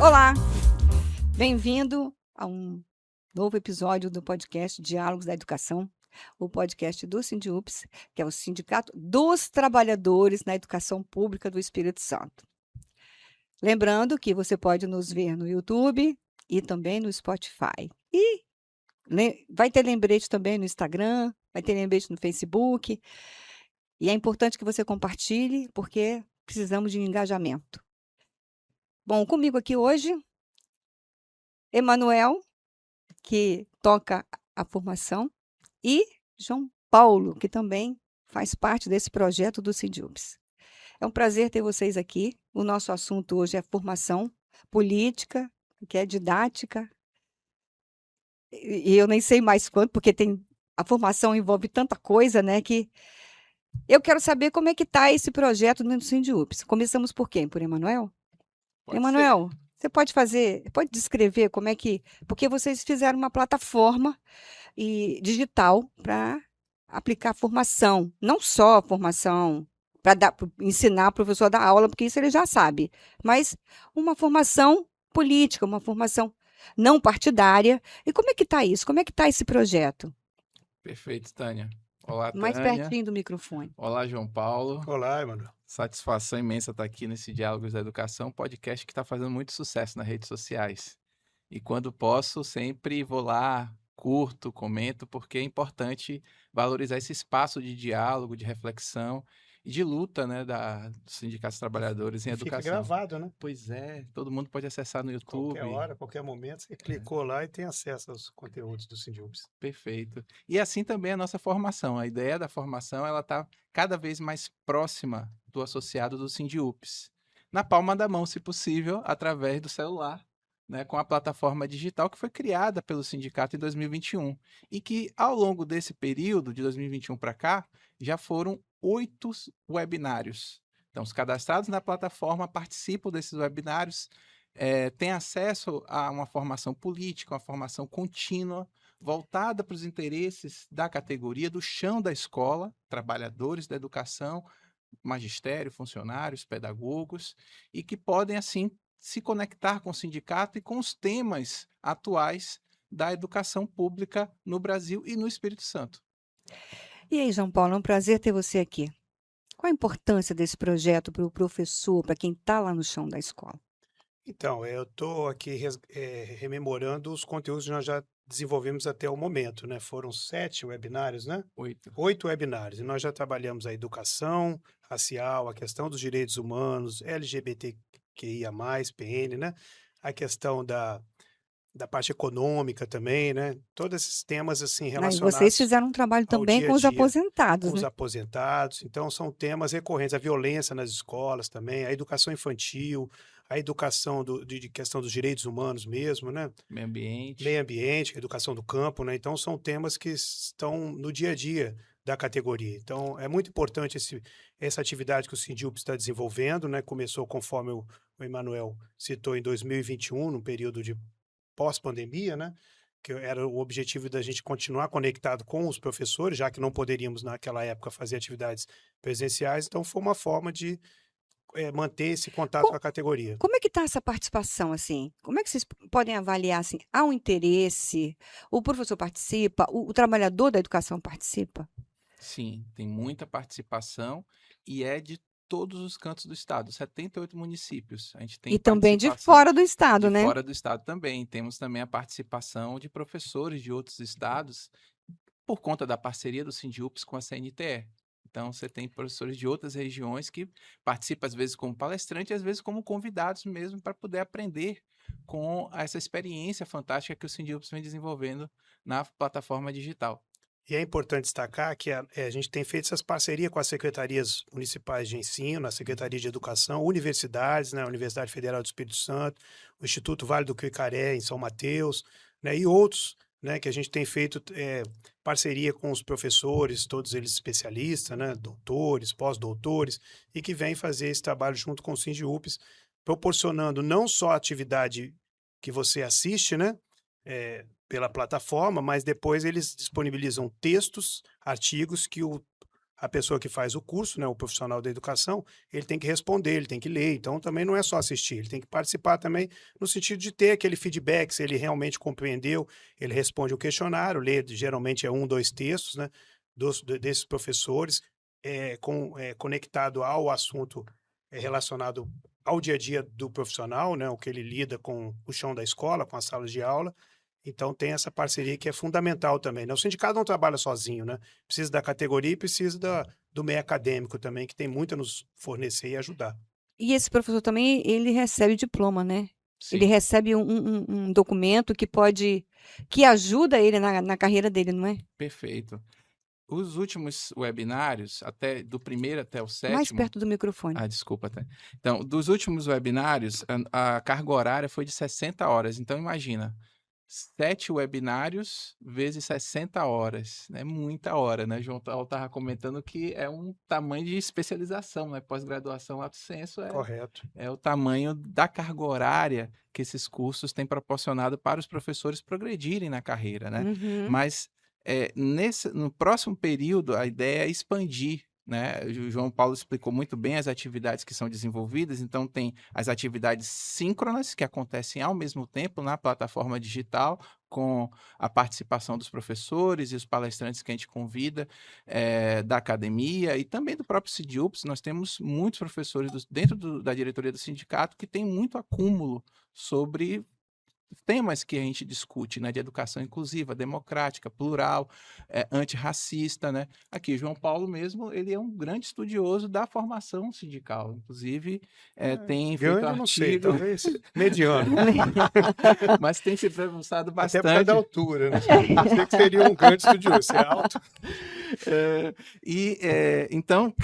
Olá, bem-vindo a um novo episódio do podcast Diálogos da Educação, o podcast do Sindiups, que é o Sindicato dos Trabalhadores na Educação Pública do Espírito Santo. Lembrando que você pode nos ver no YouTube e também no Spotify. E vai ter lembrete também no Instagram, vai ter lembrete no Facebook. E é importante que você compartilhe, porque precisamos de engajamento. Bom, comigo aqui hoje, Emanuel, que toca a formação, e João Paulo, que também faz parte desse projeto do Sindiups. É um prazer ter vocês aqui. O nosso assunto hoje é formação política, que é didática, e eu nem sei mais quanto, porque a formação envolve tanta coisa, né, que eu quero saber como é que está esse projeto no Sindiups. Começamos por quem? Por Emanuel? Pode ser. Emanuel, você pode descrever como é que, porque vocês fizeram uma plataforma digital para aplicar formação, não só formação para ensinar o professor a dar aula, porque isso ele já sabe, mas uma formação política, uma formação não partidária. E como é que está isso? Como é que está esse projeto? Perfeito, Tânia. Olá, Mais Tânia. pertinho do microfone. Olá, João Paulo. Olá, Emanuel. Satisfação imensa estar aqui nesse Diálogos da Educação, podcast que está fazendo muito sucesso nas redes sociais. E quando posso, sempre vou lá, curto, comento, porque é importante valorizar esse espaço de diálogo, de reflexão e de luta, né, dos sindicatos de trabalhadores em educação. Fica gravado, né? Pois é, todo mundo pode acessar no YouTube. Qualquer hora, qualquer momento, você clicou lá e tem acesso aos conteúdos do Sindiups. Perfeito. E assim também a nossa formação. A ideia da formação ela está cada vez mais próxima do associado do Sindiups. Na palma da mão, se possível, através do celular, né, com a plataforma digital que foi criada pelo sindicato em 2021 e que, ao longo desse período, de 2021 para cá, já foram 8 webinários. Então, os cadastrados na plataforma participam desses webinários, têm acesso a uma formação política, uma formação contínua, voltada para os interesses da categoria, do chão da escola, trabalhadores da educação, magistério, funcionários, pedagogos, e que podem, assim, se conectar com o sindicato e com os temas atuais da educação pública no Brasil e no Espírito Santo. E aí, João Paulo, é um prazer ter você aqui. Qual a importância desse projeto para o professor, para quem está lá no chão da escola? Então, eu estou aqui rememorando os conteúdos que nós já desenvolvemos até o momento, né? Foram 7 webinários, né? 8. 8 webinários. E nós já trabalhamos a educação racial, a questão dos direitos humanos, LGBTQIA+, PN, né? A questão da parte econômica também, né? Todos esses temas, assim, E vocês relacionados fizeram um trabalho ao também dia com a os dia, aposentados, com os né? aposentados. Então, são temas recorrentes. A violência nas escolas também, a educação infantil, a educação de questão dos direitos humanos mesmo, né? Meio ambiente. Meio ambiente, a educação do campo, né? Então, são temas que estão no dia a dia da categoria. Então, é muito importante essa atividade que o Sindiups está desenvolvendo, né? Começou, conforme o Emanuel citou, em 2021, num período de pós-pandemia, né? Que era o objetivo da gente continuar conectado com os professores, já que não poderíamos naquela época fazer atividades presenciais, então foi uma forma de manter esse contato com a categoria. Como é que está essa participação, assim? Como é que vocês podem avaliar, assim, há um interesse, o professor participa, o trabalhador da educação participa? Sim, tem muita participação e é de todos os cantos do estado, 78 municípios. A gente tem E também de participação fora do estado, de né? fora do estado também. Temos também a participação de professores de outros estados por conta da parceria do Sindiups com a CNTE. Então, você tem professores de outras regiões que participam, às vezes, como palestrante, às vezes como convidados mesmo, para poder aprender com essa experiência fantástica que o Sindiups vem desenvolvendo na plataforma digital. E é importante destacar que a gente tem feito essas parcerias com as secretarias municipais de ensino, a Secretaria de Educação, universidades, né, a Universidade Federal do Espírito Santo, o Instituto Vale do Quicaré, em São Mateus, né, e outros, né, que a gente tem feito parceria com os professores, todos eles especialistas, né, doutores, pós-doutores, e que vêm fazer esse trabalho junto com o Sindiups, proporcionando não só a atividade que você assiste, né, pela plataforma, mas depois eles disponibilizam textos, artigos que o a pessoa que faz o curso, né, o profissional da educação, ele tem que responder, ele tem que ler. Então, também não é só assistir, ele tem que participar também no sentido de ter aquele feedback, se ele realmente compreendeu, ele responde o questionário, lê, geralmente é 1, 2 textos, né, desses professores, conectado ao assunto relacionado ao dia a dia do profissional, né, o que ele lida com o chão da escola, com as salas de aula. Então tem essa parceria que é fundamental também, né? O sindicato não trabalha sozinho, né? Precisa da categoria e precisa do meio acadêmico também, que tem muito a nos fornecer e ajudar. E esse professor também, ele recebe diploma, né? Ele Sim, recebe um documento que ajuda ele na carreira dele, não é? perfeito. Os últimos webinários, até do primeiro até o Mais sétimo. perto do microfone. Ah, desculpa, até. Então, dos últimos webinários, a carga horária foi de 60 horas. Então, imagina, 7 webinários vezes 60 horas. É muita hora, né? João estava comentando que é um tamanho de especialização, né? Pós-graduação, lato sensu, Correto. é o tamanho da carga horária que esses cursos têm proporcionado para os professores progredirem na carreira, né? Uhum. Mas no próximo período, a ideia é expandir, né? O João Paulo explicou muito bem as atividades que são desenvolvidas. Então, tem as atividades síncronas, que acontecem ao mesmo tempo na plataforma digital, com a participação dos professores e os palestrantes que a gente convida da academia e também do próprio SINDIUPS. Nós temos muitos professores dentro da diretoria do sindicato que tem muito acúmulo sobre temas que a gente discute, né, de educação inclusiva, democrática, plural, antirracista, né? Aqui, João Paulo mesmo, ele é um grande estudioso da formação sindical, inclusive tem feito Grande eu não sei, artigo, talvez mediano. mas tem se debruçado Até por causa da bastante. altura, né? Pensei que seria um grande estudioso, você é alto. Então,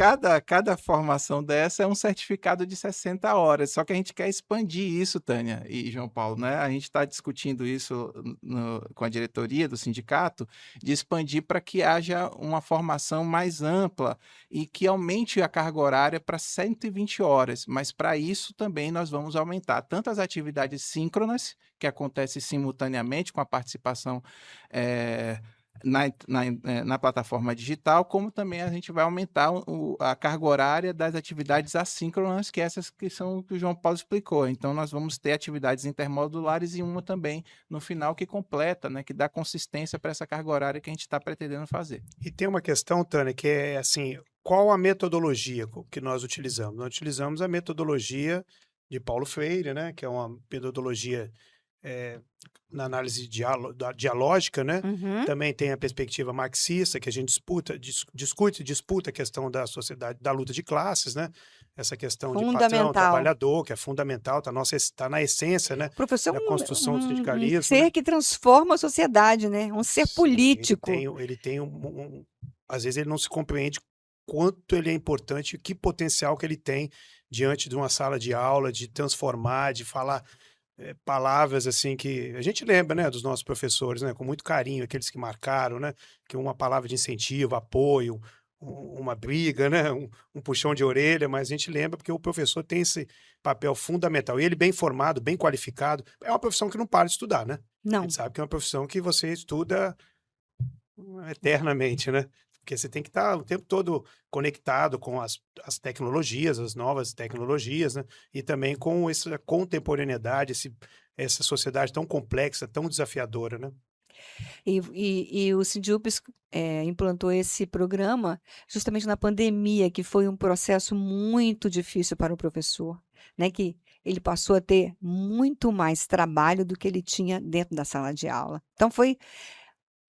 cada formação dessa é um certificado de 60 horas, só que a gente quer expandir isso, Tânia e João Paulo, né? A gente está discutindo isso com a diretoria do sindicato, de expandir para que haja uma formação mais ampla e que aumente a carga horária para 120 horas, mas para isso também nós vamos aumentar tanto as atividades síncronas, que acontecem simultaneamente com a participação na plataforma digital, como também a gente vai aumentar a carga horária das atividades assíncronas, que essas que são que o João Paulo explicou. Então, nós vamos ter atividades intermodulares e uma também no final que completa, né, que dá consistência para essa carga horária que a gente está pretendendo fazer. E tem uma questão, Tânia, que é assim, qual a metodologia que nós utilizamos? Nós utilizamos a metodologia de Paulo Freire, né, que é uma metodologia na análise dialógica, né? Uhum. Também tem a perspectiva marxista, que a gente disputa a questão da sociedade, da luta de classes, né? Essa questão de patrão, Fundamental. trabalhador, que é fundamental, tá na essência, né? O professor Da é construção do um sindicalismo, ser né? que transforma a sociedade, né? Um ser Sim, político. ele tem às vezes ele não se compreende quanto ele é importante, que potencial que ele tem diante de uma sala de aula, de transformar, de falar palavras assim que a gente lembra, né, dos nossos professores, né, com muito carinho, aqueles que marcaram, né, que uma palavra de incentivo, apoio, uma briga, né, um puxão de orelha, mas a gente lembra porque o professor tem esse papel fundamental. E ele bem formado, bem qualificado, é uma profissão que não para de estudar, né? A Não. gente sabe que é uma profissão que você estuda eternamente, né? Porque você tem que estar o tempo todo conectado com as tecnologias, as novas tecnologias, né? E também com essa contemporaneidade, essa sociedade tão complexa, tão desafiadora, né? E o SINDIUPS implantou esse programa justamente na pandemia, que foi um processo muito difícil para o professor, né? Que ele passou a ter muito mais trabalho do que ele tinha dentro da sala de aula. Então, foi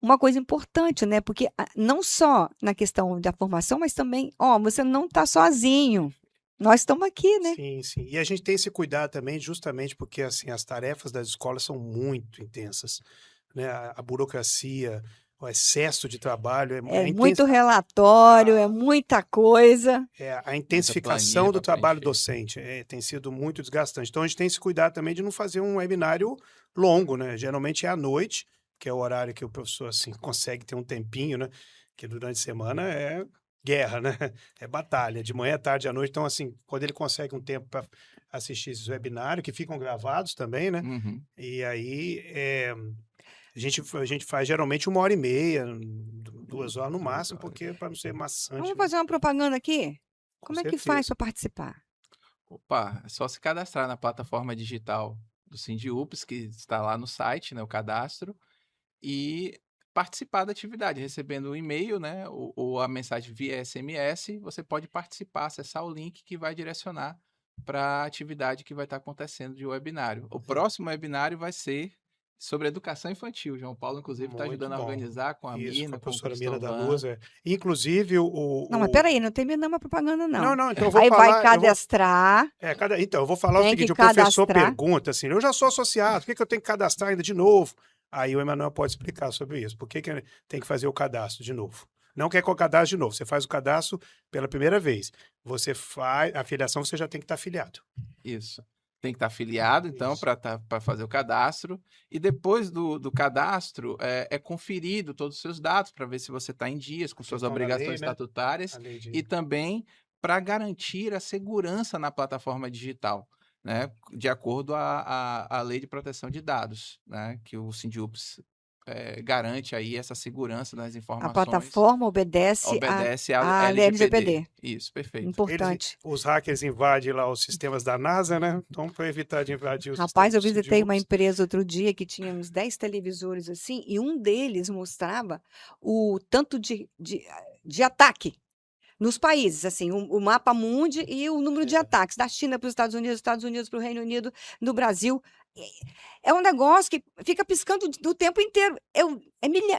uma coisa importante, né? Porque não só na questão da formação, mas também, você não está sozinho. Nós estamos aqui, né? Sim, sim. E a gente tem esse cuidado também, justamente porque assim as tarefas das escolas são muito intensas, né? A burocracia, o excesso de trabalho, É muito relatório, é muita coisa. a intensificação planilha do pra trabalho preencher. docente tem sido muito desgastante. Então a gente tem esse cuidado também de não fazer um webinário longo, né? Geralmente é à noite, que é o horário que o professor assim consegue ter um tempinho, né? Que durante a semana é guerra, né? É batalha, de manhã, tarde, à noite. Então assim, quando ele consegue um tempo para assistir esses webinários que ficam gravados também, né? Uhum. E aí A gente faz geralmente 1h30, 2 horas no máximo, porque para não ser maçante, Vamos né? fazer uma propaganda aqui? Com Como é que faz certeza. para participar? Opa, é só se cadastrar na plataforma digital do SINDIUPS, que está lá no site, né, o cadastro, e participar da atividade, recebendo um e-mail, né, ou a mensagem via SMS, você pode participar, acessar o link que vai direcionar para a atividade que vai estar acontecendo de webinário. O próximo webinário vai ser sobre educação infantil. O João Paulo, inclusive, está Muito ajudando a bom. organizar com a Isso, com Mirna, a com o professora Mina da Cristovan. Luz. Inclusive, Não, mas peraí, não terminamos a propaganda, Não, não. então eu vou Aí vai falar. cadastrar, Então, eu vou falar o tem que seguinte: o professor cadastrar. pergunta assim, eu já sou associado, por que eu tenho que cadastrar ainda de novo? Aí o Emanuel pode explicar sobre isso. Por que tem que fazer o cadastro de novo? Não quer que eu cadastre de novo. Você faz o cadastro pela primeira vez. Você faz a filiação, você já tem que estar afiliado. Isso. Tem que estar afiliado, então, Isso. para fazer o cadastro. E depois do cadastro, é conferido todos os seus dados para ver se você está em dias com suas Questão da lei, obrigações né? estatutárias A lei e também para garantir a segurança na plataforma digital, né? De acordo à Lei de Proteção de Dados, né? Que o SINDIUPS garante aí essa segurança das A informações. plataforma obedece Obedece à à LGPD. LGPD. Isso, perfeito. Importante. Os hackers invadem lá os sistemas da NASA, né? Então, para evitar de invadir os Rapaz, eu sistemas do visitei uma SINDIUPS. empresa outro dia que tinha uns 10 televisores assim, e um deles mostrava o tanto de ataque nos países, assim, o mapa mundi e o número de ataques, da China para os Estados Unidos para o Reino Unido, no Brasil. É um negócio que fica piscando do tempo inteiro.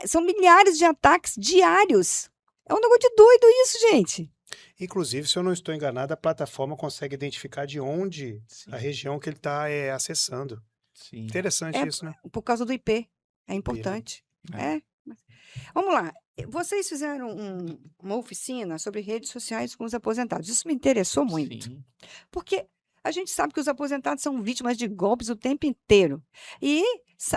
São milhares de ataques diários. É um negócio de doido isso, gente. Inclusive, se eu não estou enganado, a plataforma consegue identificar de onde Sim, a região que ele está acessando. sim. Interessante É isso, né? por causa do IP. É IP, né? importante. É. Vamos lá. Vocês fizeram uma oficina sobre redes sociais com os aposentados. Isso me interessou muito. Sim. Porque a gente sabe que os aposentados são vítimas de golpes o tempo inteiro. E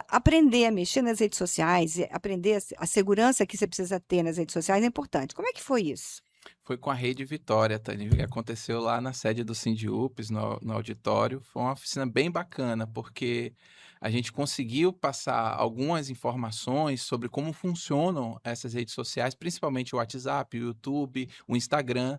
aprender a mexer nas redes sociais, e aprender a segurança que você precisa ter nas redes sociais é importante. Como é que foi isso? Foi com a Rede Vitória, Tânia, que aconteceu lá na sede do SINDIUPS, no auditório. Foi uma oficina bem bacana, porque a gente conseguiu passar algumas informações sobre como funcionam essas redes sociais, principalmente o WhatsApp, o YouTube, o Instagram,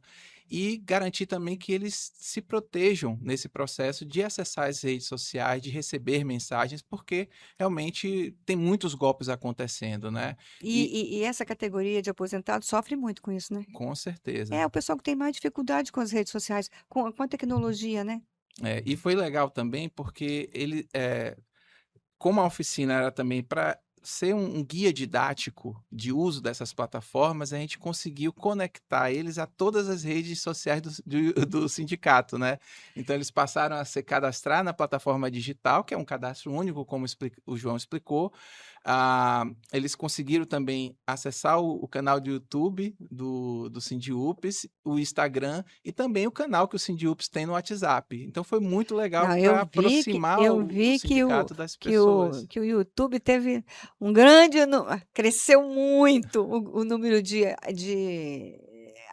e garantir também que eles se protejam nesse processo de acessar as redes sociais, de receber mensagens, porque realmente tem muitos golpes acontecendo, né? E essa categoria de aposentados sofre muito com isso, né? Com certeza. É o pessoal que tem mais dificuldade com as redes sociais, com a tecnologia, né? E foi legal também porque como a oficina era também para ser um guia didático de uso dessas plataformas, a gente conseguiu conectar eles a todas as redes sociais do sindicato, né? Então, eles passaram a se cadastrar na plataforma digital, que é um cadastro único, como o João explicou. Eles conseguiram também acessar o canal do YouTube do SINDIUPS, o Instagram e também o canal que o SINDIUPS tem no WhatsApp. Então, foi muito legal Não, para aproximar eu o vi sindicato das que o, pessoas. que o YouTube teve um grande. Cresceu muito o número de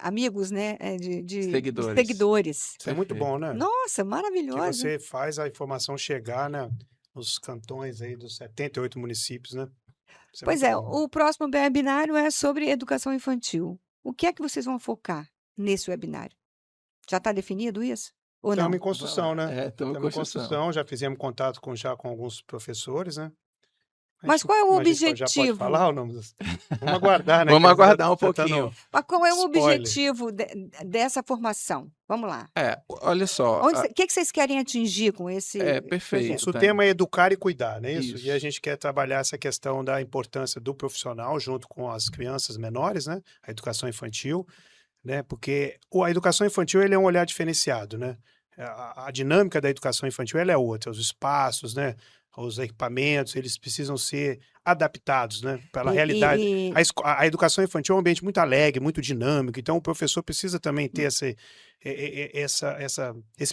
amigos, né? De Seguidores. seguidores. Isso é muito Perfeito. bom, né? Nossa, Que maravilhoso. você faz a informação chegar, né, nos cantões aí dos 78 municípios, né? Isso Pois muito é, bom. o próximo webinário é sobre educação infantil. O que é que vocês vão focar nesse webinário? Já está definido isso? Ou não? Estamos em construção, né? Estamos em Estamos em construção. construção, já fizemos contato já com alguns professores, né? Mas qual é o Mas a gente já pode objetivo? falar ou não? Vamos aguardar, né? Vamos que a gente aguardar um tá dando pouquinho. Mas qual é o spoiler. objetivo dessa formação? Vamos lá. Olha só. O que que vocês querem atingir com esse Perfeito. projeto? Isso, o Tânia. tema é educar e cuidar, não é isso? E a Isso. gente quer trabalhar essa questão da importância do profissional junto com as crianças menores, né? A educação infantil, né? Porque a educação infantil ele é um olhar diferenciado, né? A dinâmica da educação infantil ela é outra, os espaços, né? Os equipamentos, eles precisam ser adaptados, né? Pela realidade. A educação infantil é um ambiente muito alegre, muito dinâmico, então o professor precisa também ter esse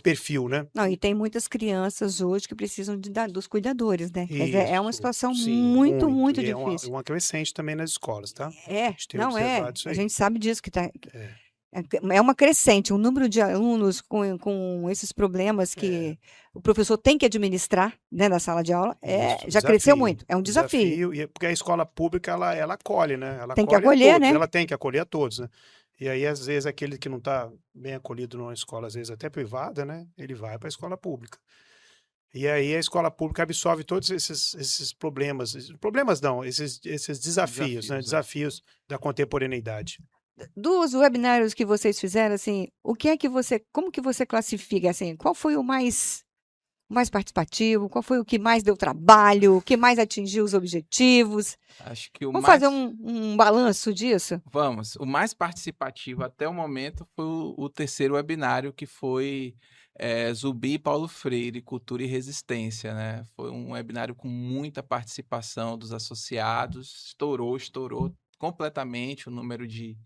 perfil, né? Não, e tem muitas crianças hoje que precisam dos cuidadores, né? Quer dizer, é uma Isso, situação sim, muito, muito E difícil. uma crescente também nas escolas, tá? É, A gente tem não é. observado isso A aí. gente sabe disso que tá. É. É uma crescente, o número de alunos com esses problemas que o professor tem que administrar, né, na sala de aula, Isso, já cresceu desafio. muito, é um desafio. Desafio, e porque a escola pública, ela acolhe, né? Ela Tem que acolhe a acolher, todos, né? ela tem que acolher a todos, né? E aí, às vezes, aquele que não está bem acolhido numa escola, às vezes até privada, né? Ele vai para a escola pública. E aí a escola pública absorve todos esses problemas. Problemas não, esses desafios, né? Desafios, é. Desafios da contemporaneidade. Dos webinários que vocês fizeram, assim, como que você classifica, assim, qual foi o mais participativo, qual foi o que mais deu trabalho, o que mais atingiu os objetivos? Acho que o Vamos fazer mais... um balanço disso? Vamos. O mais participativo até o momento foi o terceiro webinário, que foi Zumbi e Paulo Freire, Cultura e Resistência, né? Foi um webinário com muita participação dos associados, estourou completamente o número de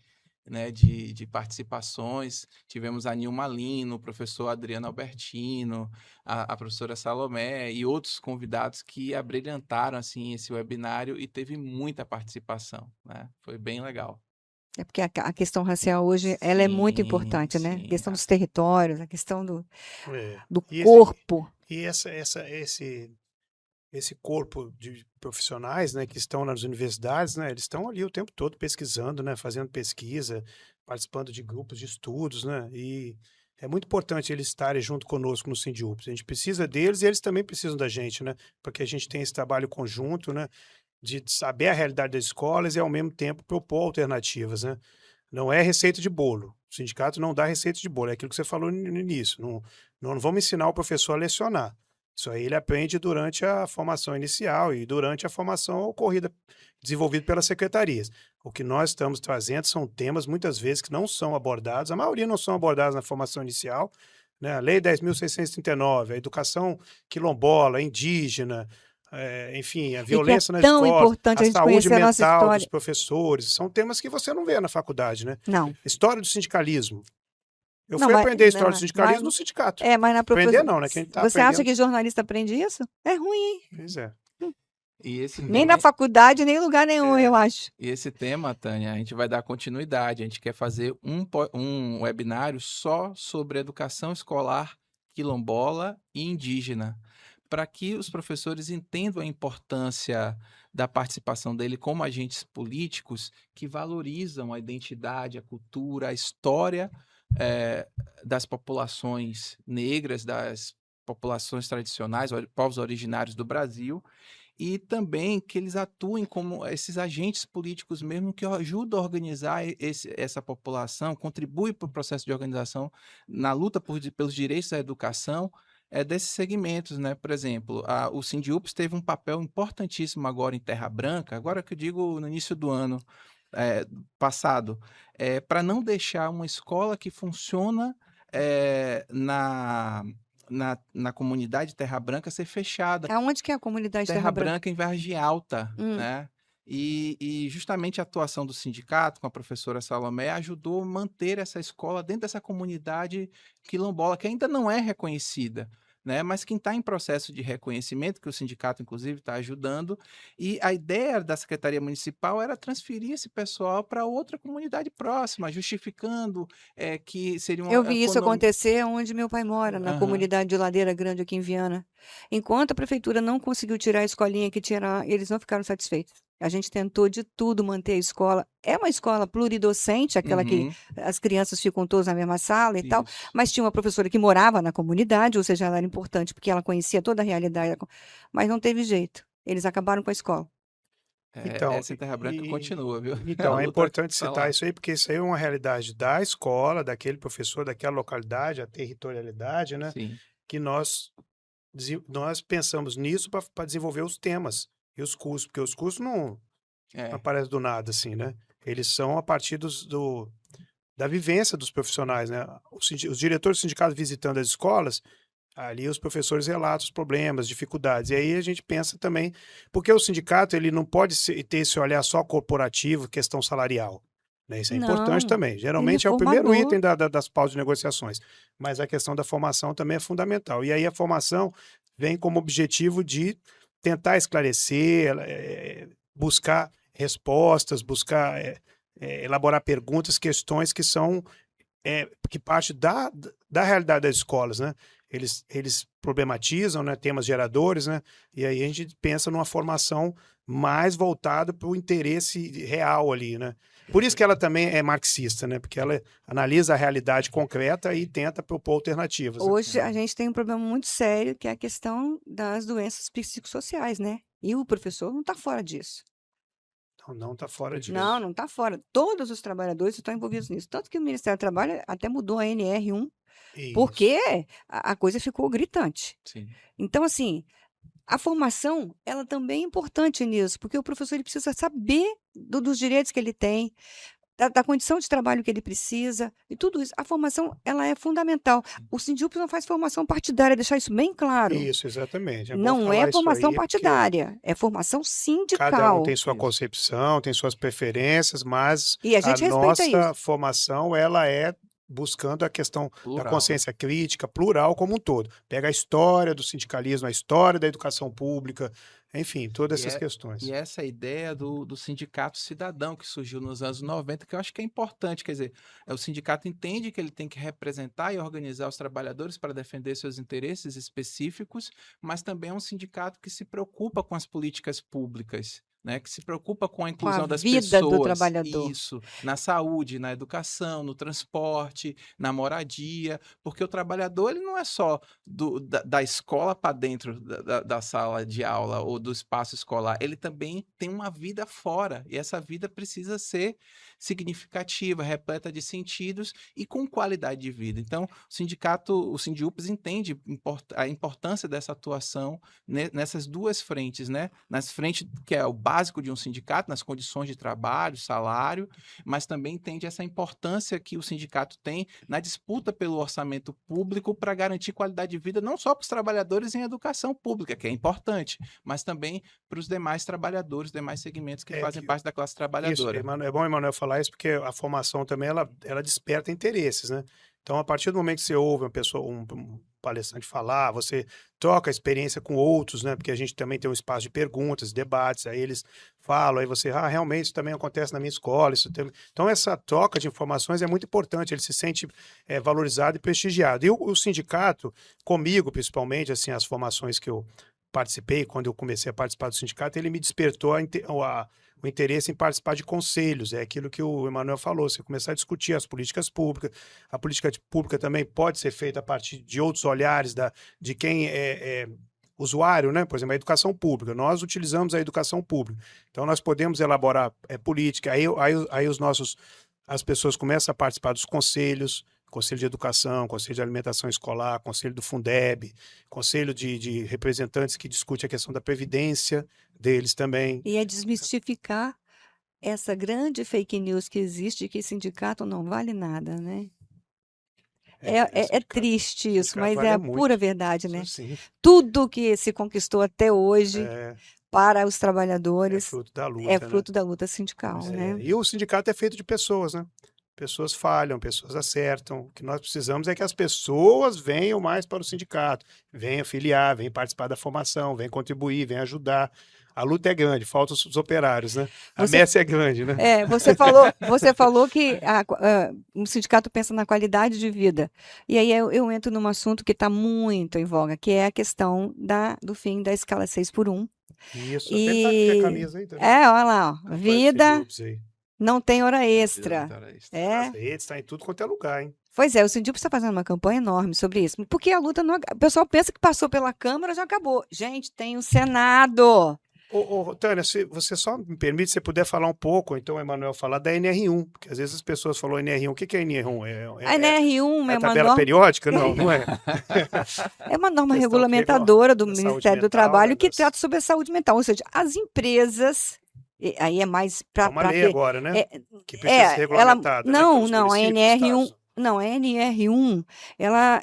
participações. Tivemos a Nilma Lino, o professor Adriano Albertino, a professora Salomé e outros convidados que abrilhantaram assim, esse webinário e teve muita participação, né? Foi bem legal. É porque a questão racial hoje, ela é muito Sim, importante, né? A sim. questão dos territórios, a questão do É. do E corpo. esse corpo de profissionais, né, que estão nas universidades, né, eles estão ali o tempo todo pesquisando, né, fazendo pesquisa, participando de grupos de estudos, né, e é muito importante eles estarem junto conosco no Sindiúps. A gente precisa deles e eles também precisam da gente, né, porque a gente tem esse trabalho conjunto, né, de saber a realidade das escolas e ao mesmo tempo propor alternativas, né. Não é receita de bolo. O sindicato não dá receita de bolo, é aquilo que você falou no início. Não vamos ensinar o professor a lecionar. Isso aí ele aprende durante a formação inicial e durante a formação ocorrida, desenvolvida pelas secretarias. O que nós estamos trazendo são temas, muitas vezes, que não são abordados, a maioria não são abordados na formação inicial, né? A Lei 10.639, a educação quilombola, indígena, enfim, a E que é violência nas tão escolas, importante a a gente saúde conhecer a nossa mental dos história. professores, são temas que você não vê na faculdade, né? Não, História do sindicalismo. Eu não, fui mas aprender história do mas sindicalismo no sindicato. mas na Aprender não, né? Quem está você acha aprendendo. que jornalista aprende isso? É ruim, hein? Pois é. E esse Nem na faculdade, nem em lugar nenhum, eu acho. E esse tema, Tânia, a gente vai dar continuidade. A gente quer fazer um webinário só sobre educação escolar quilombola e indígena, para que os professores entendam a importância da participação dele como agentes políticos que valorizam a identidade, a cultura, a história das populações negras, das populações tradicionais, povos originários do Brasil, e também que eles atuem como esses agentes políticos mesmo que ajudam a organizar essa população, contribuem para o processo de organização na luta pelos direitos da educação desses segmentos, né? Por exemplo, o Sindiúps teve um papel importantíssimo agora em Terra Branca, agora que eu digo no início do ano passado, para não deixar uma escola que funciona na comunidade Terra Branca ser fechada. Aonde que é a comunidade Terra Branca em Vargem Alta, Hum. né? E justamente a atuação do sindicato com a professora Salomé ajudou a manter essa escola dentro dessa comunidade quilombola, que ainda não é reconhecida, né? Mas que está em processo de reconhecimento, que o sindicato, inclusive, está ajudando. E a ideia da Secretaria Municipal era transferir esse pessoal para outra comunidade próxima, justificando que seria uma Eu vi isso acontecer onde meu pai mora, na Aham. comunidade de Ladeira Grande, aqui em Viana. Enquanto a prefeitura não conseguiu tirar a escolinha que tinha, eles não ficaram satisfeitos. A gente tentou de tudo manter a escola. É uma escola pluridocente, aquela que Uhum, as crianças ficam todas na mesma sala e tal, isso. mas tinha uma professora que morava na comunidade, ou seja, ela era importante porque ela conhecia toda a realidade, mas não teve jeito. Eles acabaram com a escola. Então, Essa em Terra Branca continua, viu? A então, é luta importante tá citar lá. isso aí, porque isso aí é uma realidade da escola, daquele professor, daquela localidade, a territorialidade, né? Sim. Que nós pensamos nisso para desenvolver os temas e os cursos, porque os cursos não aparecem do nada, assim, né? Eles são a partir da vivência dos profissionais, né? Os diretores do sindicato visitando as escolas, ali os professores relatam os problemas, dificuldades. E aí a gente pensa também, porque o sindicato ele não pode ter esse olhar só corporativo, questão salarial. Né? Isso é importante Não, também. ele Geralmente é é o primeiro formador. item das pausas de negociações. Mas a questão da formação também é fundamental. E aí a formação vem como objetivo de tentar esclarecer, buscar respostas, buscar elaborar perguntas, questões que são que parte da realidade das escolas, né? Eles problematizam, né, temas geradores, né? E aí a gente pensa numa formação mais voltada para o interesse real ali, né? Por isso que ela também é marxista, né? Porque ela analisa a realidade concreta e tenta propor alternativas, né? Hoje a gente tem um problema muito sério, que é a questão das doenças psicossociais, né? E o professor não está fora disso. Então não está fora disso. Não está fora. Todos os trabalhadores estão envolvidos nisso. Tanto que o Ministério do Trabalho até mudou a NR1, Isso. porque a coisa ficou gritante. Sim. Então, assim, a formação, ela também é importante nisso, porque o professor ele precisa saber dos direitos que ele tem, da condição de trabalho que ele precisa, e tudo isso. A formação, ela é fundamental. O Sindiúps não faz formação partidária, deixar isso bem claro. Isso, exatamente. É bom Não falar é isso formação aí, porque partidária, é formação cada um tem sindical. sua Isso. concepção, tem suas preferências, mas E a a gente respeita nossa isso. formação, ela é buscando a questão da Plural, né? consciência crítica, plural como um todo. Pega a história do sindicalismo, a história da educação pública, enfim, todas essas questões. E essa ideia do sindicato cidadão que surgiu nos anos 90, que eu acho que é importante, quer dizer, o sindicato entende que ele tem que representar e organizar os trabalhadores para defender seus interesses específicos, mas também é um sindicato que se preocupa com as políticas públicas, né, que se preocupa com a Com a inclusão das vida do pessoas, trabalhador. isso, na saúde, na educação, no transporte, na moradia, porque o trabalhador ele não é só da escola para dentro da sala de aula ou do espaço escolar, ele também tem uma vida fora, e essa vida precisa ser significativa, repleta de sentidos e com qualidade de vida. Então, o Sindiúps entende a importância dessa atuação nessas duas frentes, né? Nas frentes que é o básico de um sindicato, nas condições de trabalho, salário, mas também entende essa importância que o sindicato tem na disputa pelo orçamento público para garantir qualidade de vida não só para os trabalhadores em educação pública, que é importante, mas também para os demais trabalhadores, demais segmentos que fazem parte da classe Isso, trabalhadora. é bom, Emanuel, falar isso, porque a formação também, ela desperta interesses, né? Então, a partir do momento que você ouve uma pessoa, um palestrante falar, você troca a experiência com outros, né? Porque a gente também tem um espaço de perguntas, debates, aí eles falam, aí você, realmente isso também acontece na minha escola. Então, essa troca de informações é muito importante, ele se sente valorizado e prestigiado. E o sindicato, comigo principalmente, assim, as formações que eu participei, quando eu comecei a participar do sindicato, ele me despertou o interesse em participar de conselhos, é aquilo que o Emanuel falou, você começar a discutir as políticas públicas, a política pública também pode ser feita a partir de outros olhares de quem é usuário, né? Por exemplo, a educação pública, nós utilizamos a educação pública, então nós podemos elaborar política, aí as pessoas começam a participar dos conselhos, Conselho de Educação, Conselho de Alimentação Escolar, Conselho do Fundeb, Conselho de representantes que discute a questão da previdência deles também. E é desmistificar essa grande fake news que existe, que sindicato não vale nada, né? É triste isso, mas vale é a muito. pura verdade, né? Sim, Tudo que se conquistou até hoje para os é trabalhadores fruto da luta, é né? fruto da luta sindical, né? E o sindicato é feito de pessoas, né? Pessoas falham, pessoas acertam. O que nós precisamos é que as pessoas venham mais para o sindicato, venham filiar, venham participar da formação, venham contribuir, venham ajudar. A luta é grande, faltam os operários, né? A messe é grande, né? Você falou que um sindicato pensa na qualidade de vida. E aí eu entro num assunto que está muito em voga, que é a questão do fim da escala 6x1. Isso, até tá aqui a camisa aí também. Olha lá, ó, vida não tem hora extra. Está em tudo quanto é lugar, hein? Pois é, o Sindiúps está fazendo uma campanha enorme sobre isso, porque a luta não. O pessoal pensa que passou pela Câmara já acabou. Gente, tem o Senado. Tânia, se você só me permite, se você puder falar um pouco, então, Emanuel, falar da NR1, porque às vezes as pessoas falam NR1. O que é NR1? A NR1 é a tabela periódica? Não, não é. É uma norma regulamentadora do Ministério do Trabalho que trata sobre a saúde mental, ou seja, as empresas. Aí é mais para. É uma lei agora, né? Que precisa ser regulamentada. Não, a NR1. Não, a NR1, ela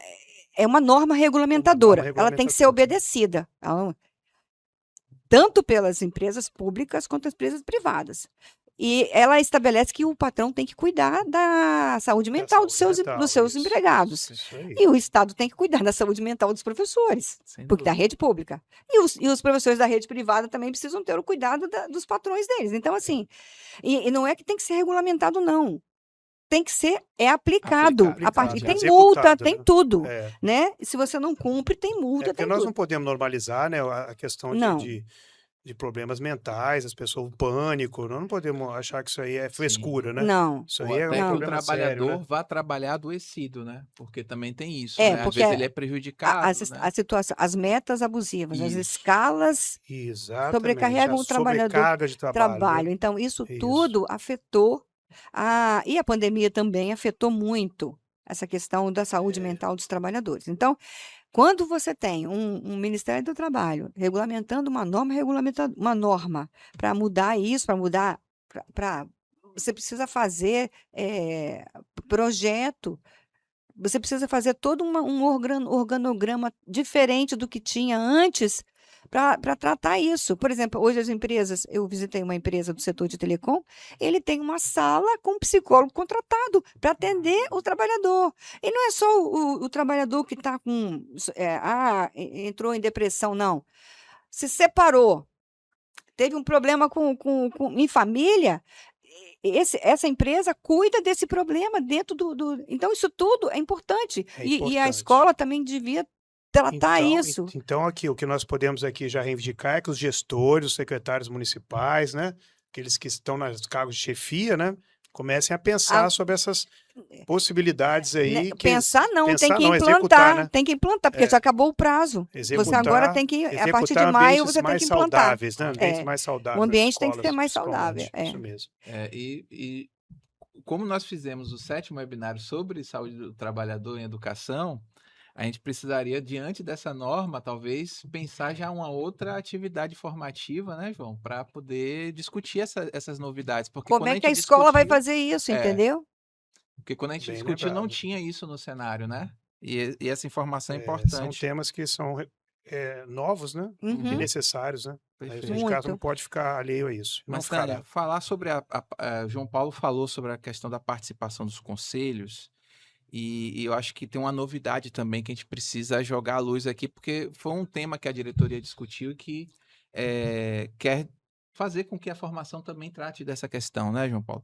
é uma norma regulamentadora. Ela tem que ser obedecida. Tanto pelas empresas públicas quanto as empresas privadas. E ela estabelece que o patrão tem que cuidar da saúde mental dos seus empregados. E o Estado tem que cuidar da saúde mental dos professores, porque da rede pública. E os professores da rede privada também precisam ter o cuidado dos patrões deles. Então, assim, e não é que tem que ser regulamentado, não. tem que ser aplicado. Aplicado, A partir, tem executado, multa, né? tem tudo, É. né? E se você não cumpre, tem multa, Porque tem nós tudo. não podemos normalizar, né, a questão Não. de problemas mentais, as pessoas, o pânico, nós não podemos achar que isso aí é frescura, né? Não. Isso Ou aí é até um que o problema sério, trabalhador né? vá trabalhar adoecido, né? Porque também tem isso, É, né? Às porque vezes ele é prejudicado, né? a situação, as metas abusivas, as Isso. escalas Exatamente, sobrecarregam a o trabalhador sobrecarga de trabalho, trabalho. né? Então, isso Isso. tudo afetou e a pandemia também afetou muito essa questão da saúde mental dos trabalhadores. Então, quando você tem um Ministério do Trabalho regulamentando uma norma para mudar isso, para mudar, você precisa fazer projeto, você precisa fazer todo um organograma diferente do que tinha antes para tratar isso. Por exemplo, hoje as empresas, eu visitei uma empresa do setor de telecom, ele tem uma sala com um psicólogo contratado para atender o trabalhador. E não é só o trabalhador que está entrou em depressão, não. Se separou, teve um problema em família, essa empresa cuida desse problema dentro do. Então, isso tudo é importante. É E a importante. escola também devia tratar isso. Então, aqui, o que nós podemos aqui já reivindicar é que os gestores, os secretários municipais, né, aqueles que estão nos cargos de chefia, né, comecem a pensar sobre essas possibilidades aí. Pensar não, tem que executar, implantar, né? tem que implantar, porque já acabou o prazo. Você agora tem que, a partir de maio, você tem que implantar. Saudáveis, né? Ambientes mais saudáveis. O ambiente nas tem que ser mais escolas, saudável. Isso mesmo. E como nós fizemos o 7º webinário sobre saúde do trabalhador em educação, a gente precisaria, diante dessa norma, talvez, pensar já uma outra atividade formativa, né, João? Para poder discutir essas novidades. Porque Como é que a escola vai fazer isso, entendeu? Porque quando a gente Bem discutiu, não lembrado. tinha isso no cenário, né? E essa informação é São importante. temas que são novos, né? E necessários, né? Aí a Perfeito. gente, caso, não pode ficar alheio a isso. Não Mas, ficará. Tânia, falar sobre João Paulo falou sobre a questão da participação dos conselhos, e eu acho que tem uma novidade também que a gente precisa jogar à luz aqui, porque foi um tema que a diretoria discutiu e que quer fazer com que a formação também trate dessa questão, né, João Paulo?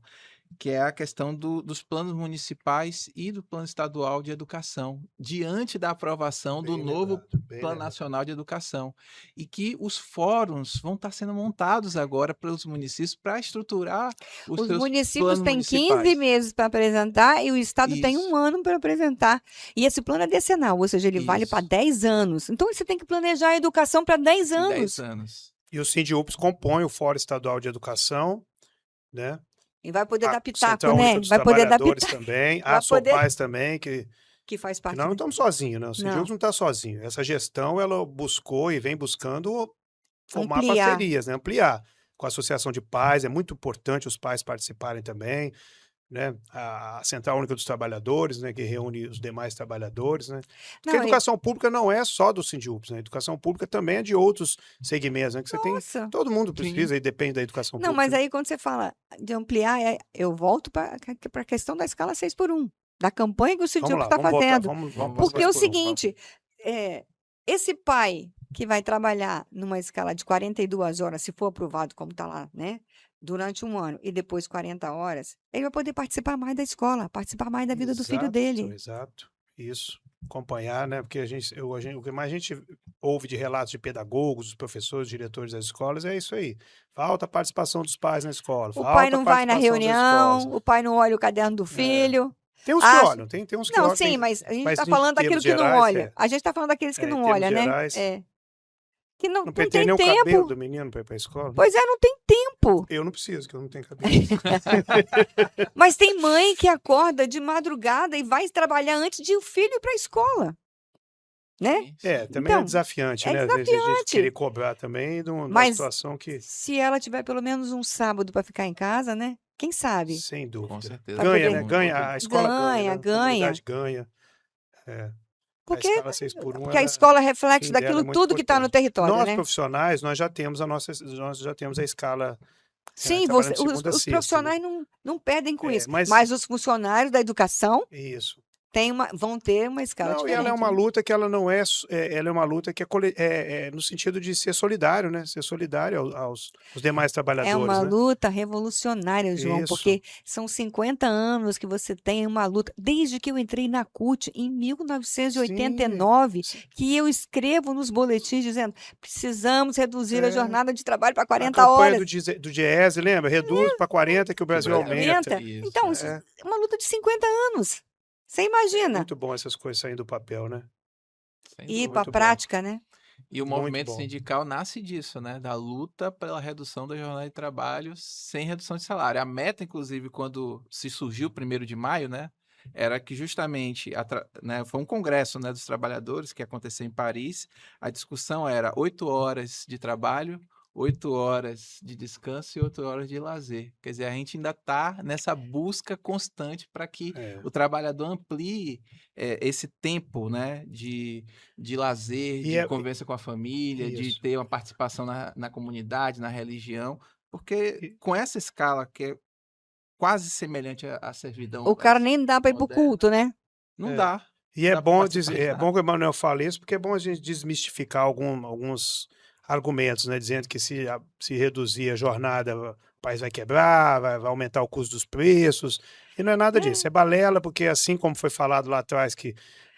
Que é a questão dos planos municipais e do plano estadual de educação, diante da aprovação do novo Plano Nacional de Educação. E que os fóruns vão estar sendo montados agora pelos municípios para estruturar os seus municípios planos têm municipais. 15 meses para apresentar e o Estado tem Isso. 1 ano para apresentar. E esse plano é decenal, ou seja, ele vale Isso. para 10 anos. Então, você tem que planejar a educação para 10 Em anos. 10 anos. E o SINDIUPS compõe o Fórum Estadual de Educação, né? E vai poder dar pitaco, Central né? Única dos Vai poder dar Trabalhadores pitaco. também, Vai a SOPAS também, que faz parte. nós não estamos sozinhos, né? O Não. SINDIUPS não está sozinho. Essa gestão, ela buscou e vem buscando formar Ampliar. parcerias, né? Ampliar. Com a Associação de Pais, é muito importante os pais participarem também, né? A Central Única dos Trabalhadores, né? Que reúne os demais trabalhadores, né? Porque a educação pública não é só do SINDIUPS, né? A educação pública também é de outros segmentos, né? Que você tem, todo mundo precisa e depende da educação Não, pública. mas aí quando você fala de ampliar, eu volto para a questão da escala 6x1, da campanha que o SINDIUPS está fazendo. Porque é o seguinte, esse pai que vai trabalhar numa escala de 42 horas, se for aprovado como está lá, né? Durante 1 ano e depois 40 horas, ele vai poder participar mais da escola, participar mais da vida do filho dele. Exato, isso. Acompanhar, né? Porque o que mais a gente ouve de relatos de pedagogos, dos professores, diretores das escolas, é isso aí. Falta a participação dos pais na escola. O pai não vai na reunião, o pai não olha o caderno do filho. Tem uns que olham, tem uns que olham. Não, sim, mas a gente está falando daquilo que não olha. A gente está falando daqueles que não olham, né? Que não tem nem tempo. o cabelo do menino para ir para a escola. Pois é, não tem tempo. Eu não preciso, que eu não tenho cabelo. Mas tem mãe que acorda de madrugada e vai trabalhar antes de o filho ir para a escola. Né? Também então, é desafiante, né? Às vezes a gente querer cobrar também de uma situação que... se ela tiver pelo menos um sábado para ficar em casa, né? Quem sabe? Sem dúvida. Com certeza. Ganha, né? Ganha, a escola ganha. A ganha. Ganha. Porque, a escala 6x1, porque a escola é reflexo daquilo tudo que está no território, nós, né? profissionais, nós já temos a escala. Sim, os profissionais não perdem com isso. Mas os funcionários da educação... Isso. vão ter uma escala Não, e diferente. ela é uma né? luta que ela não é, ela é uma luta que é no sentido de ser solidário, né? Ser solidário aos demais É trabalhadores, uma né? luta revolucionária, João, Isso. porque são 50 anos que você tem uma luta. Desde que eu entrei na CUT, em 1989, Sim. que eu escrevo nos boletins dizendo precisamos reduzir a É. jornada de trabalho para A 40 campanha horas. do Diese, lembra? Reduz para 40 que o Que o Brasil Brasil aumenta. Isso, Então, é. isso É. é uma luta de 50 anos. Você É imagina? muito bom essas coisas saindo do papel, né? Sem Ir dúvida. para a Muito bom. prática, né? E o Muito movimento bom. sindical nasce disso, né? Da luta pela redução da jornada de trabalho sem redução de salário. A meta, inclusive, quando se surgiu o 1º de maio, né? Era que justamente, né, foi um congresso, né, dos trabalhadores que aconteceu em Paris. A discussão era 8 horas de trabalho, 8 horas de descanso e 8 horas de lazer. Quer dizer, a gente ainda está nessa busca constante para que É. o trabalhador amplie esse tempo, né, de lazer, E de é- convivência com a família, de Isso. ter uma participação na comunidade, na religião, porque E- com essa escala que é quase semelhante à servidão O cara nem dá para ir para o moderna, culto, né? não É. dá. E Não é dá pra bom participar dizer, de é nada. bom que o Emanuel fale isso, porque é bom a gente desmistificar alguns argumentos, né? Dizendo que se reduzir a jornada, o país vai quebrar, vai aumentar o custo dos preços. E não é nada disso. É balela, porque assim como foi falado lá atrás que,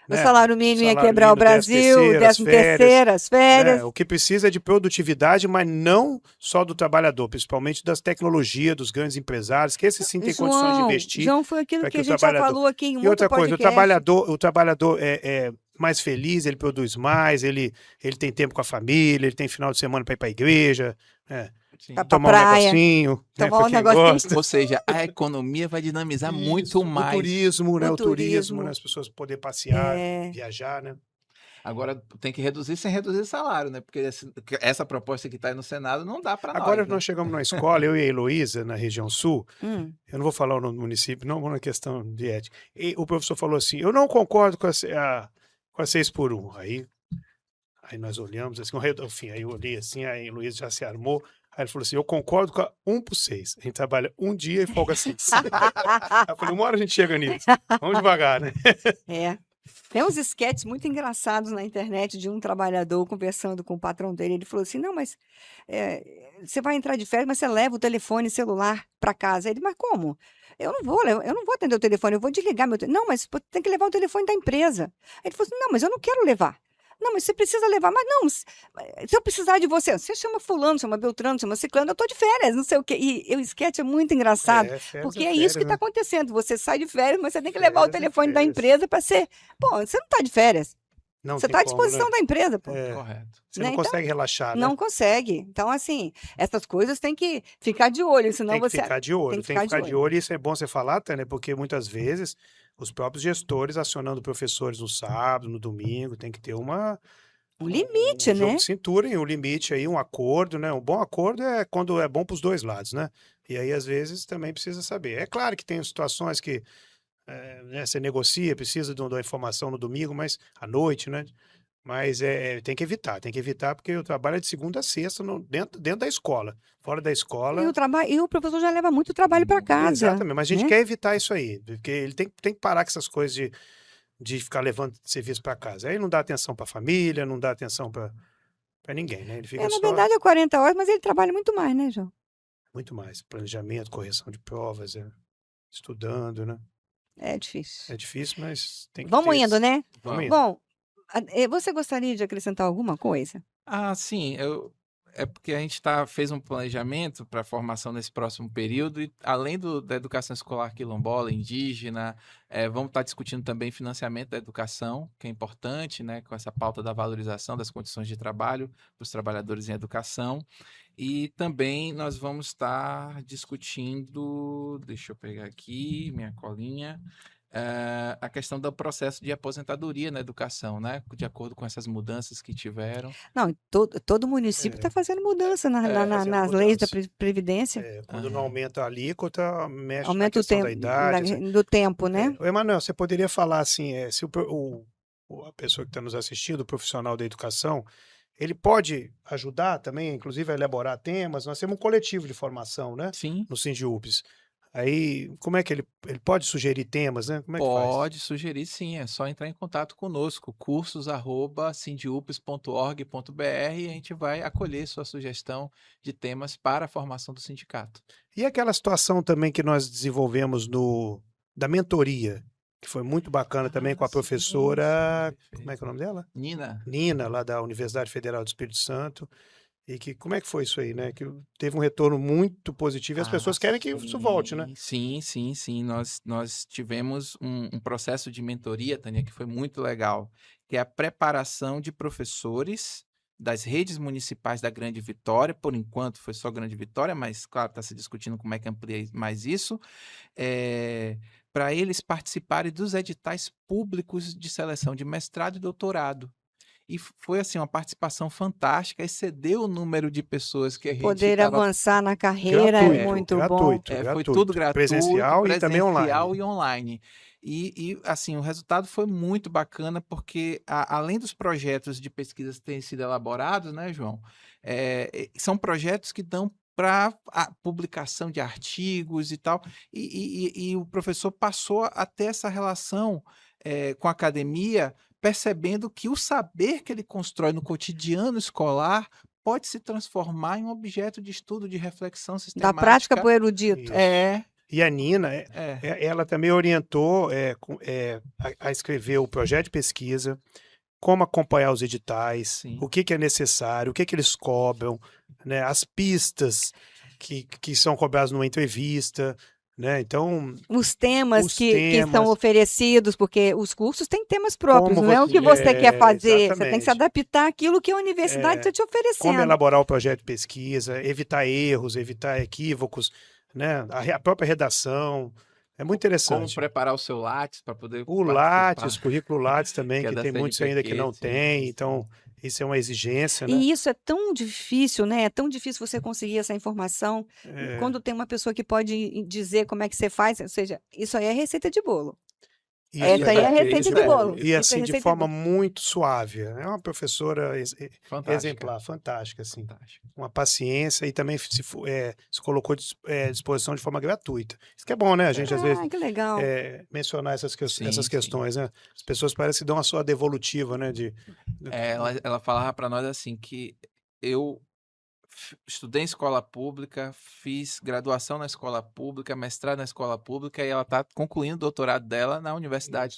O né, salário mínimo ia salário quebrar o mínimo, 13º, Brasil, as férias, 13º, as férias. né? O que precisa é de produtividade, mas não só do trabalhador, principalmente das tecnologias, dos grandes empresários, que esses sim têm condições de investir João, foi aquilo para que que a o gente já trabalhador. falou aqui em um E outro outra coisa, podcast. o trabalhador é mais feliz, ele produz mais, ele tem tempo com a família, ele tem final de semana para ir para a igreja, né? Sim. Vai pra Tomar um praia, negocinho, né, tomar para um quem negocinho. gosta. Ou seja, a economia vai dinamizar muito Isso, mais. o turismo, né? O O turismo, turismo. né? As pessoas poderem passear, É, viajar, né? Agora tem que reduzir sem reduzir o salário, né? Porque essa proposta que está aí no Senado não dá para Agora nós, né? nós chegamos numa escola, eu e a Heloísa, na região sul, eu não vou falar o nome do município, não, vou na questão de ética. E o professor falou assim, eu não concordo com a 6 por 1. Aí nós olhamos assim, enfim, aí eu olhei assim, aí a Heloísa já se armou, aí ele falou assim, eu concordo com a 1 por 6. A gente trabalha um dia e folga 6. Aí eu falei, uma hora a gente chega nisso. Vamos devagar, né? é. Tem uns esquetes muito engraçados na internet de um trabalhador conversando com o patrão dele. Ele falou assim: não, mas você vai entrar de férias, mas você leva o telefone celular para casa. Ele, mas como? Eu não vou atender o telefone, eu vou desligar meu telefone. Não, mas pô, tem que levar o telefone da empresa. Aí ele falou assim: não, mas eu não quero levar. Não, mas você precisa levar. Mas não, se eu precisar de você, você chama fulano, chama Beltrano, chama Ciclano, eu estou de férias, não sei o quê. E o esquete é muito engraçado, Férias porque é é isso que férias, está né? acontecendo. Você sai de férias, mas você tem que levar o Férias é telefone da férias. empresa para ser. Pô, você não está de férias. Não Você tem está à como, disposição né? da empresa, pô. É, Correto. você Né? não Então, consegue relaxar, né? não consegue. Então, assim, essas coisas tem que ficar de olho, senão Tem que você ficar de olho, tem que tem que ficar ficar de de olho. olho. E isso é bom você falar, Tânia, porque muitas vezes os próprios gestores acionando professores no sábado, no domingo, tem que ter Um limite, um jogo né? de cintura e um limite aí, um acordo, né? Um bom acordo é quando é bom para os dois lados, né? E aí, às vezes, também precisa saber. É claro que tem situações que né, você negocia, precisa de uma informação no domingo, mas à noite, né? Mas tem que evitar, porque o trabalho é de segunda a sexta dentro da escola. Fora da E escola, e o professor já leva muito trabalho para casa, exatamente. Mas a gente né? quer evitar isso aí, porque ele tem que parar com essas coisas de ficar levando serviço para casa. Aí não dá atenção para a família, não dá atenção para ninguém, né? Ele fica Na só verdade é 40 horas, mas ele trabalha muito mais, né, João? muito mais. Planejamento, correção de provas, estudando, né? É difícil. É difícil, mas tem que Vamos ter. indo, né? Vamos indo. Bom, você gostaria de acrescentar alguma coisa? Sim, é porque a gente fez um planejamento para a formação nesse próximo período, e além da educação escolar quilombola, indígena, vamos estar discutindo também financiamento da educação, que é importante, né, com essa pauta da valorização das condições de trabalho para os trabalhadores em educação. E também nós vamos estar discutindo, deixa eu pegar aqui minha colinha, a questão do processo de aposentadoria na educação, né? De acordo com essas mudanças que tiveram. Não, todo município está fazendo mudança Fazer a nas leis da mudança. Previdência. Quando não aumenta a alíquota, mexe na Aumenta o questão da tempo idade. do tempo, né? Ô, Emanuel, você poderia falar assim, se a pessoa que está nos assistindo, o profissional da educação, ele pode ajudar também, inclusive, a elaborar temas. Nós temos um coletivo de formação, né? Sim. No Sindiúpes. Aí, como é que ele pode sugerir temas, né? Como é que faz? Pode sugerir sim, é só entrar em contato conosco, cursos@sindiupes.org.br e a gente vai acolher sua sugestão de temas para a formação do sindicato. E aquela situação também que nós desenvolvemos da mentoria, que foi muito bacana também com a sim, professora, sim, como é que é o nome dela? Nina. Nina, lá da Universidade Federal do Espírito Santo. E como é que foi isso aí, né? Que teve um retorno muito positivo e as pessoas querem que isso volte, né? Sim. Nós tivemos um processo de mentoria, Tânia, que foi muito legal, que é a preparação de professores das redes municipais da Grande Vitória. Por enquanto foi só Grande Vitória, mas, claro, está se discutindo como é que amplia mais isso, para eles participarem dos editais públicos de seleção de mestrado e doutorado. E foi assim uma participação fantástica, excedeu o número de pessoas que a gente Poder estava. avançar na carreira é muito bom. Foi tudo gratuito, Presencial e também online. e online. E, assim, o resultado foi muito bacana, porque além dos projetos de pesquisas que têm sido elaborados, né, João, são projetos que dão para a publicação de artigos e tal, e o professor passou a ter essa relação com a academia, percebendo que o saber que ele constrói no cotidiano escolar pode se transformar em um objeto de estudo, de reflexão Da sistemática. prática para o erudito. Isso. É, E a Nina, ela também orientou a escrever o projeto de pesquisa, como acompanhar os editais, Sim. o que é necessário, o que eles cobram, né? As pistas que são cobradas numa entrevista, né? Então, Os temas Os que são temas. oferecidos, porque os cursos têm temas próprios, Como não é o que você quer fazer. Você tem que exatamente. se adaptar àquilo que a universidade está te como oferecendo. elaborar o projeto de pesquisa, evitar erros, evitar equívocos, né? A própria redação. É muito como interessante. preparar o seu Lattes para poder O participar. Lattes, o currículo Lattes também, Que é que da tem muitos ainda que não CNPq, tem, sim. então isso é uma exigência, né? E isso é tão difícil, né? É tão difícil você conseguir essa informação quando tem uma pessoa que pode dizer como é que você faz. Ou seja, isso aí é receita de bolo. Essa aí é a receita de bolo. E Essa é a assim, de receita de forma bolo. muito suave. É uma professora Fantástica. exemplar, fantástica, assim. Fantástica. Uma paciência e também se colocou à disposição de forma gratuita. Isso que é bom, né? A gente, às vezes, Que legal. mencionar essas Sim, questões, né? As pessoas parecem que dão a sua devolutiva, né? Ela falava para nós assim que eu estudei em escola pública, fiz graduação na escola pública, mestrado na escola pública, e ela está concluindo o doutorado dela na Universidade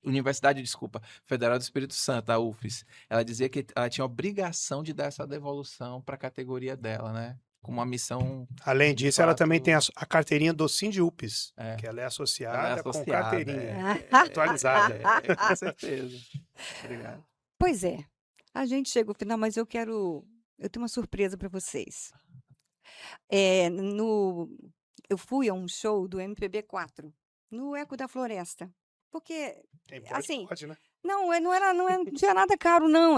Universidade, desculpa, Federal do Espírito Santo, a UFES. Ela dizia que ela tinha a obrigação de dar essa devolução para a categoria dela, né? Com uma missão. Além de disso, ela também fato, tem a carteirinha do Sindiupes, É. que ela é ela é associada com associada, carteirinha atualizada. com certeza. Obrigado. Pois é. A gente chega ao final, mas eu tenho uma surpresa para vocês. Eu fui a um show do MPB4, no Eco da Floresta. Porque, assim, Pode, né? não tinha nada caro, não.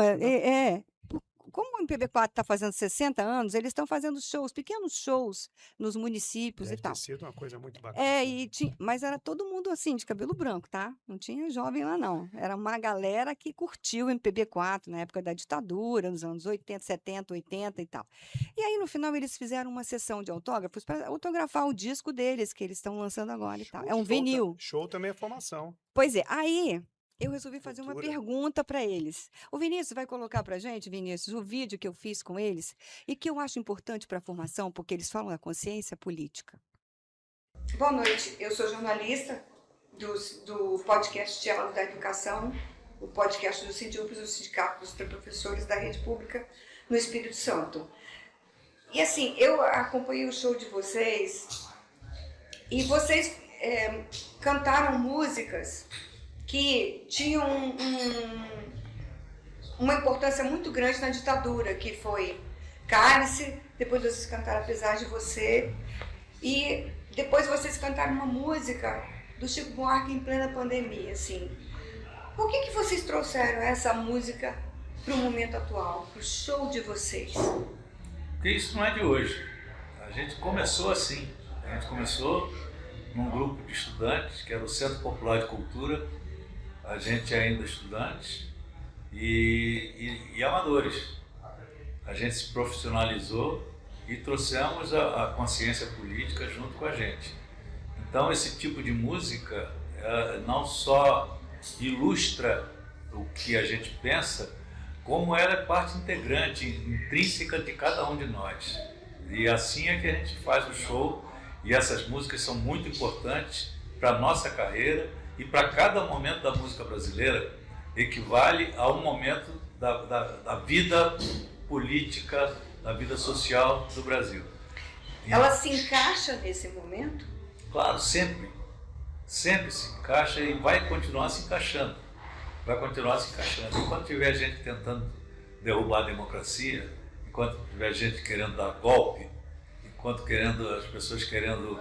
Como o MPB4 está fazendo 60 anos, eles estão fazendo pequenos shows nos municípios Deve e tal. ter sido uma coisa muito bacana. Mas era todo mundo assim, de cabelo branco, tá? Não tinha jovem lá, não. Era uma galera que curtiu o MPB4 na época da ditadura, nos anos 80, 70, 80 e tal. E aí, no final, eles fizeram uma sessão de autógrafos para autografar o disco deles, que eles estão lançando agora e tal. É um vinil. Show também é formação. Pois é, aí eu resolvi fazer uma Cultura. pergunta para eles. O Vinícius vai colocar para a gente, Vinícius, o vídeo que eu fiz com eles e que eu acho importante para a formação, porque eles falam da consciência política. Boa noite, eu sou jornalista do podcast Diálogo da Educação, o podcast do Sindiupes, o Sindicato dos Professores da Rede Pública no Espírito Santo. E assim, eu acompanhei o show de vocês e vocês cantaram músicas que tinham uma importância muito grande na ditadura, que foi Cálice, depois vocês cantaram Apesar de Você, e depois vocês cantaram uma música do Chico Buarque em plena pandemia, assim. Por que vocês trouxeram essa música para o momento atual, para o show de vocês? Porque isso não é de hoje. A gente começou assim. A gente começou num grupo de estudantes, que era o Centro Popular de Cultura, a gente ainda estudantes e amadores. A gente se profissionalizou e trouxemos a consciência política junto com a gente. Então esse tipo de música não só ilustra o que a gente pensa, como ela é parte integrante, intrínseca de cada um de nós. E assim é que a gente faz o show, e essas músicas são muito importantes para a nossa carreira e para cada momento da música brasileira, equivale a um momento da vida política, da vida social do Brasil. Ela se encaixa nesse momento? Claro, sempre se encaixa e vai continuar se encaixando. Enquanto tiver gente tentando derrubar a democracia, enquanto tiver gente querendo dar golpe, enquanto as pessoas querendo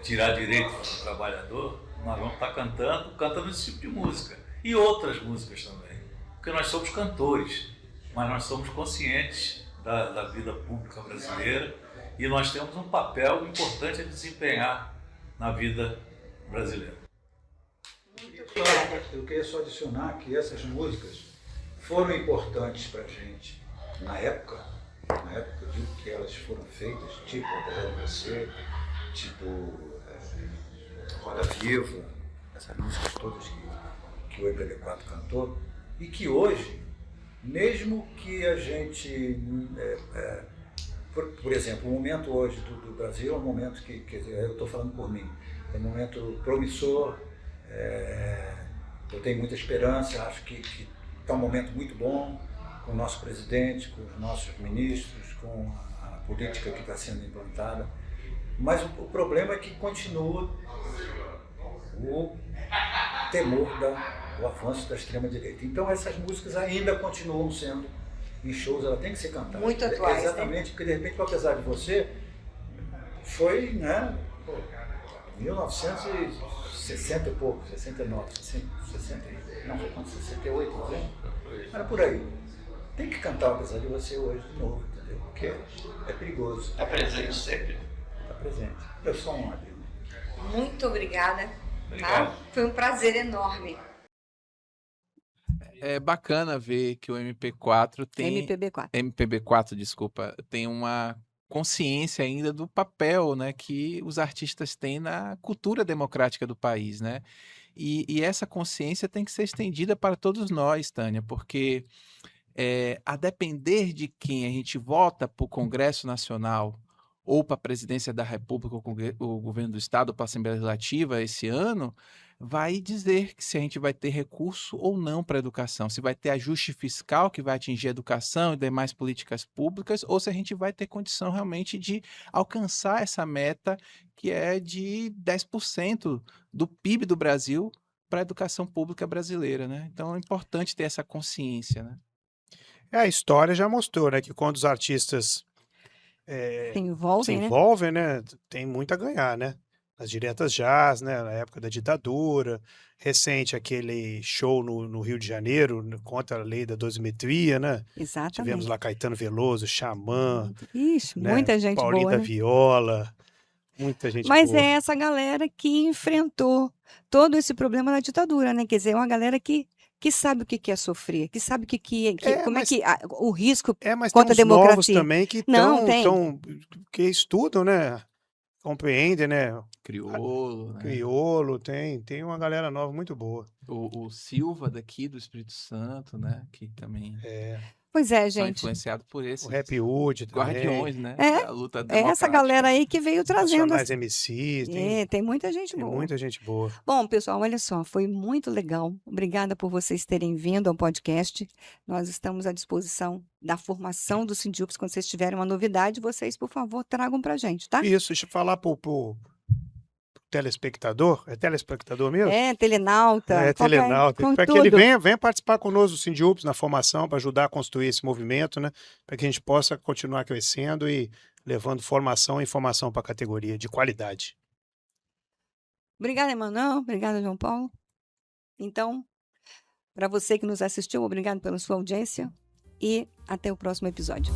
tirar direitos do trabalhador, nós vamos estar cantando esse tipo de música. E outras músicas também. Porque nós somos cantores, mas nós somos conscientes da vida pública brasileira e nós temos um papel importante a desempenhar na vida brasileira. Eu queria só adicionar que essas músicas foram importantes para a gente na época que elas foram feitas, tipo Apesar de Você, tipo Roda Viva, essas músicas todas que o MPB4 cantou, e que hoje, mesmo que a gente, por exemplo, o momento hoje do Brasil é um momento que, quer dizer, eu estou falando por mim, é um momento promissor, eu tenho muita esperança, acho que está um momento muito bom com o nosso presidente, com os nossos ministros, com a política que está sendo implantada, mas o problema é que continua o temor do avanço da extrema-direita. Então essas músicas ainda continuam sendo em shows, ela tem que ser cantada. Muito atuais. Exatamente, porque de repente, Apesar de Você, foi, 1960 e pouco, 69, 60, não, foi quando? 68, não é? Era por aí. Tem que cantar Apesar de Você hoje de novo, entendeu? Porque é perigoso. Está presente sempre. Está presente. Eu sou um amigo. Muito obrigada. Obrigado. Tá? Foi um prazer enorme. É bacana ver que o MP4 tem... MPB4. MPB4, desculpa, tem uma consciência ainda do papel, né, que os artistas têm na cultura democrática do país, né? E essa consciência tem que ser estendida para todos nós, Tânia, porque a depender de quem a gente vota para o Congresso Nacional ou para a Presidência da República, ou o Governo do Estado, ou para a Assembleia Legislativa esse ano, vai dizer que se a gente vai ter recurso ou não para a educação, se vai ter ajuste fiscal que vai atingir a educação e demais políticas públicas, ou se a gente vai ter condição realmente de alcançar essa meta que é de 10% do PIB do Brasil para a educação pública brasileira, né? Então é importante ter essa consciência, né? A história já mostrou, né, que quando os artistas se envolvem, né, tem muito a ganhar, né? As diretas jazz, né, na época da ditadura, recente aquele show no Rio de Janeiro contra a lei da dosimetria, né? Exatamente. Tivemos lá Caetano Veloso, Xamã, Ixi, né, muita gente Paulinho boa, da né? Viola, muita gente Mas boa. é essa galera que enfrentou todo esse problema na ditadura, né? Quer dizer, é uma galera que sabe o que é sofrer, que sabe como mas- é que o risco Mas contra a tem uns novos democracia. também que Não, tem. que estudam, né? Compreendem, né? Crioulo, né? Crioulo, tem uma galera nova muito boa. O Silva daqui do Espírito Santo, né? Que também Pois é, são gente. influenciados por esses O Rap Hood também. guardiões, né? É, da luta É essa democrática. galera aí que veio trazendo. Nacionais MCs, Tem muita gente tem boa. muita gente boa. Bom, pessoal, olha só, foi muito legal. Obrigada por vocês terem vindo ao podcast. Nós estamos à disposição da formação do Sindiups. Quando vocês tiverem uma novidade, vocês, por favor, tragam pra gente, tá? Isso, deixa eu falar pro telespectador. É telespectador mesmo? É, telenauta. Telenauta. Com Para que ele tudo. venha participar conosco do Sindiups na formação, para ajudar a construir esse movimento, né? Para que a gente possa continuar crescendo e levando formação e informação para a categoria de qualidade. Obrigada, Emanuel. Obrigada, João Paulo. Então, para você que nos assistiu, obrigado pela sua audiência e até o próximo episódio.